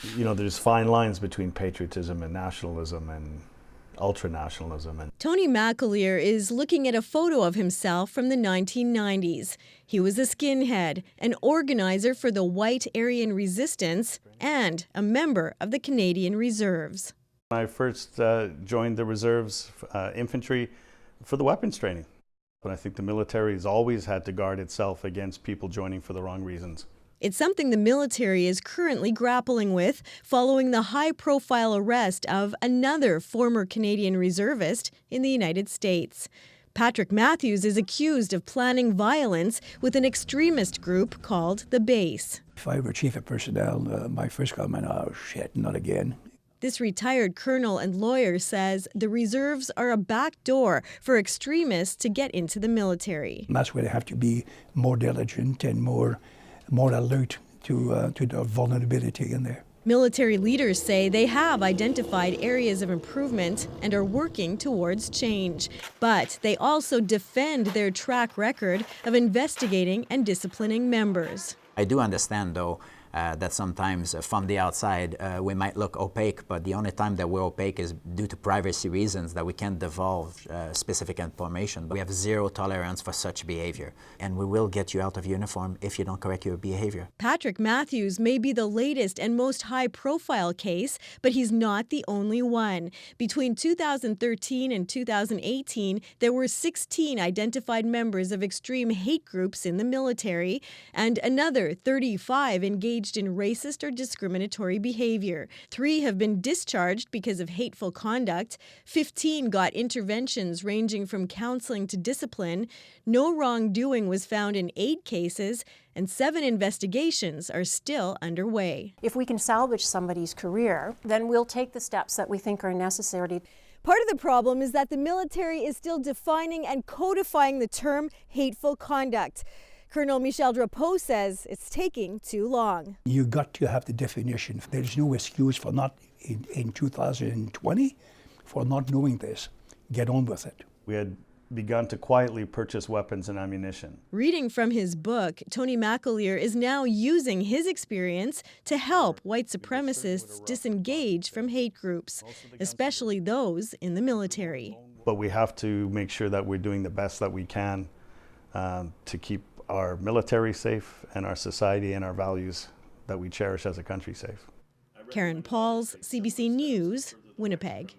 there's fine lines between patriotism and nationalism and ultranationalism. Tony McAleer is looking at a photo of himself from the 1990s. He was a skinhead, an organizer for the White Aryan Resistance, and a member of the Canadian Reserves. I first joined the Reserves infantry for the weapons training. But I think the military has always had to guard itself against people joining for the wrong reasons. It's something the military is currently grappling with following the high-profile arrest of another former Canadian reservist in the United States. Patrick Matthews is accused of planning violence with an extremist group called the Base. If I were chief of personnel, my first comment, oh shit, not again. This retired colonel and lawyer says the reserves are a backdoor for extremists to get into the military. And that's where they have to be more diligent and more alert to the vulnerability in there. Military leaders say they have identified areas of improvement and are working towards change. But they also defend their track record of investigating and disciplining members. I do understand, though, that sometimes from the outside we might look opaque, but the only time that we're opaque is due to privacy reasons, that we can't divulge specific information. We have zero tolerance for such behavior, and we will get you out of uniform if you don't correct your behavior. Patrick Matthews may be the latest and most high-profile case, but he's not the only one. Between 2013 and 2018, there were 16 identified members of extreme hate groups in the military, and another 35 engaged in racist or discriminatory behavior. 3 have been discharged because of hateful conduct. 15 got interventions ranging from counseling to discipline. No wrongdoing was found in 8 cases, and 7 investigations are still underway. If we can salvage somebody's career, then we'll take the steps that we think are necessary. Part of the problem is that the military is still defining and codifying the term hateful conduct. Colonel Michel Drapeau says it's taking too long. You got to have the definition. There's no excuse for not, in 2020, for not knowing this. Get on with it. We had begun to quietly purchase weapons and ammunition. Reading from his book, Tony McAleer is now using his experience to help white supremacists disengage from hate groups, especially those in the military. But we have to make sure that we're doing the best that we can to keep our military safe and our society and our values that we cherish as a country safe. Karen Pauls, CBC News, Winnipeg.